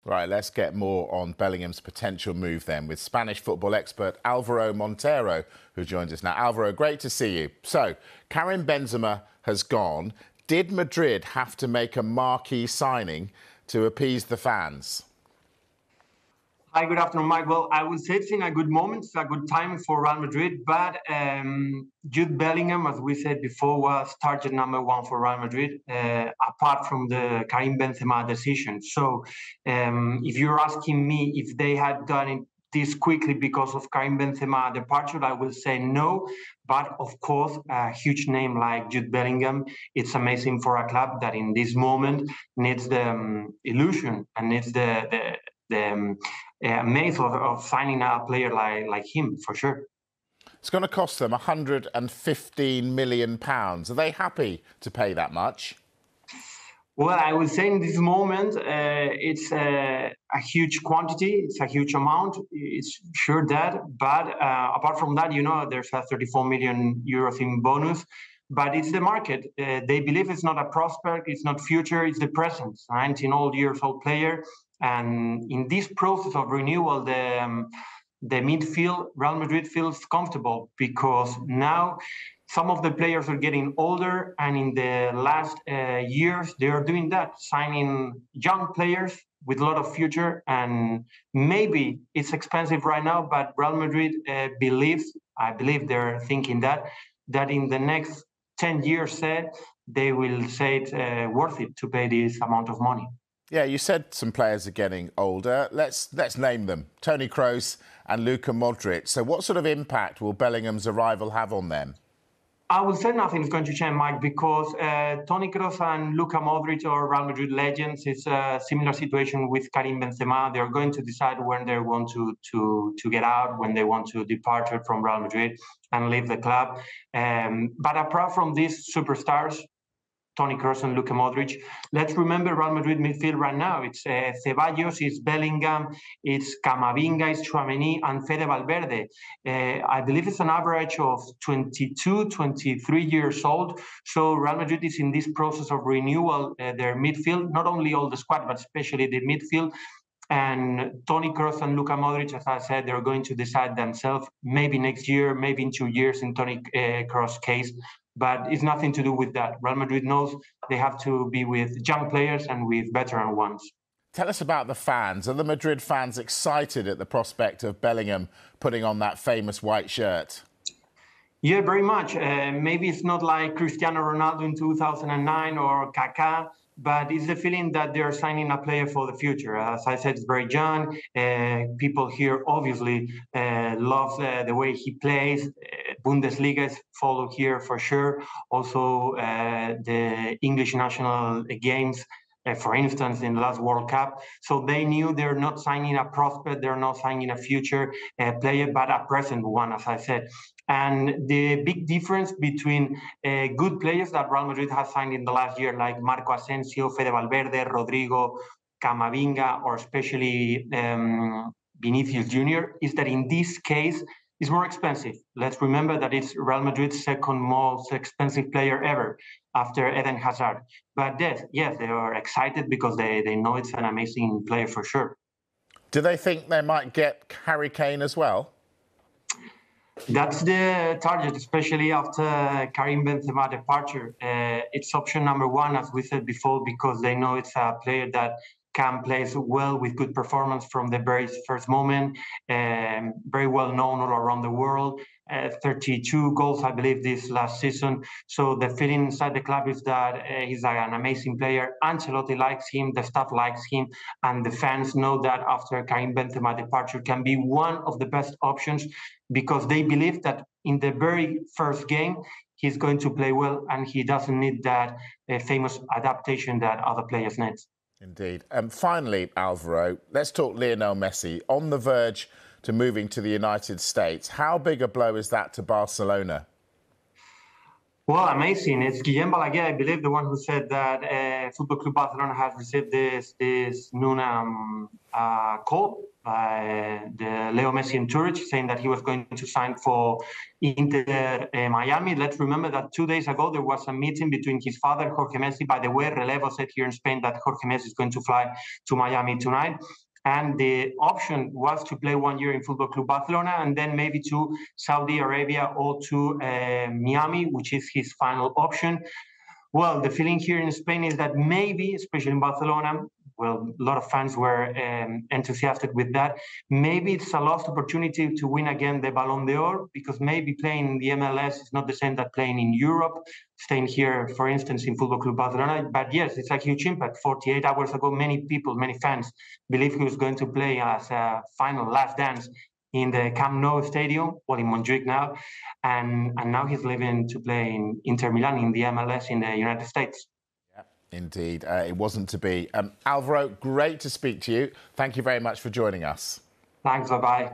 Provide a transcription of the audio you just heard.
Right, let's get more on Bellingham's potential move then with Spanish football expert Alvaro Montero, who joins us now. Alvaro, great to see you. So, Karim Benzema has gone. Did Madrid have to make a marquee signing to appease the fans? Hi, good afternoon, Mike. Well, I would say it's in a good moment, it's a good time for Real Madrid, but Jude Bellingham, as we said before, was target number one for Real Madrid, apart from the Karim Benzema decision. So if you're asking me if they had done it this quickly because of Karim Benzema departure, I will say no. But of course, a huge name like Jude Bellingham, it's amazing for a club that in this moment needs the illusion and needs the maze of signing a player like him, for sure. It's going to cost them £115 million. Are they happy to pay that much? Well, I would say in this moment, it's a huge quantity, it's a huge amount, it's sure that. But apart from that, there's a 34 million euros in bonus. But it's the market. They believe it's not a prospect, it's not future, it's the present. 19-year-old player. And in this process of renewal, the midfield, Real Madrid feels comfortable because now some of the players are getting older, and in the last years they are doing that, signing young players with a lot of future. And maybe it's expensive right now, but Real Madrid I believe they're thinking that in the next 10 years, they will say it's worth it to pay this amount of money. Yeah, you said some players are getting older. Let's name them. Toni Kroos and Luka Modric. So what sort of impact will Bellingham's arrival have on them? I would say nothing is going to change, Mike, because Toni Kroos and Luka Modric are Real Madrid legends. It's a similar situation with Karim Benzema. They're going to decide when they want to get out, when they want to depart from Real Madrid and leave the club. But apart from these superstars, Toni Kroos and Luka Modric, let's remember Real Madrid midfield right now. It's Ceballos, it's Bellingham, it's Camavinga, it's Tchouaméni, and Fede Valverde. I believe it's an average of 22, 23 years old. So Real Madrid is in this process of renewal, their midfield, not only all the squad, but especially the midfield. And Toni Kroos and Luka Modric, as I said, they're going to decide themselves, maybe next year, maybe in 2 years in Toni Kroos' case. But it's nothing to do with that. Real Madrid knows they have to be with young players and with veteran ones. Tell us about the fans. Are the Madrid fans excited at the prospect of Bellingham putting on that famous white shirt? Yeah, very much. Maybe it's not like Cristiano Ronaldo in 2009 or Kaká, but it's the feeling that they're signing a player for the future. As I said, it's very young. People here obviously love the way he plays. Bundesliga is followed here for sure. Also, the English national games, for instance, in the last World Cup. So they knew they're not signing a prospect, they're not signing a future player, but a present one, as I said. And the big difference between good players that Real Madrid has signed in the last year, like Marco Asensio, Fede Valverde, Rodrigo, Camavinga, or especially Vinicius Jr., is that in this case, it's more expensive. Let's remember that it's Real Madrid's second most expensive player ever after Eden Hazard. But yes, they are excited because they know it's an amazing player for sure. Do they think they might get Harry Kane as well? That's the target, especially after Karim Benzema departure. It's option number one, as we said before, because they know it's a player that can play well with good performance from the very first moment, very well known all around the world, 32 goals, I believe, this last season. So the feeling inside the club is that he's an amazing player. Ancelotti likes him, the staff likes him, and the fans know that after Karim Benzema departure can be one of the best options because they believe that in the very first game, he's going to play well and he doesn't need that famous adaptation that other players need. Indeed. Finally, Alvaro, let's talk Lionel Messi. On the verge to moving to the United States. How big a blow is that to Barcelona? Well, amazing. It's Guillem Balaguer, I believe, the one who said that Football Club Barcelona has received this noon call by the Leo Messi entourage, saying that he was going to sign for Inter Miami. Let's remember that 2 days ago there was a meeting between his father, Jorge Messi. By the way, Relevo said here in Spain that Jorge Messi is going to fly to Miami tonight. And the option was to play 1 year in Football Club Barcelona and then maybe to Saudi Arabia or to Miami, which is his final option. Well, the feeling here in Spain is that maybe, especially in Barcelona, well, a lot of fans were enthusiastic with that. Maybe it's a lost opportunity to win again the Ballon d'Or, because maybe playing in the MLS is not the same that playing in Europe, staying here, for instance, in Football Club Barcelona. But yes, it's a huge impact. 48 hours ago, many people, many fans believed he was going to play as a final last dance in the Camp Nou Stadium, well, in Montjuic now, and now he's leaving to play in Inter Milan in the MLS in the United States. Yeah, indeed, it wasn't to be. Alvaro, great to speak to you. Thank you very much for joining us. Thanks, bye-bye.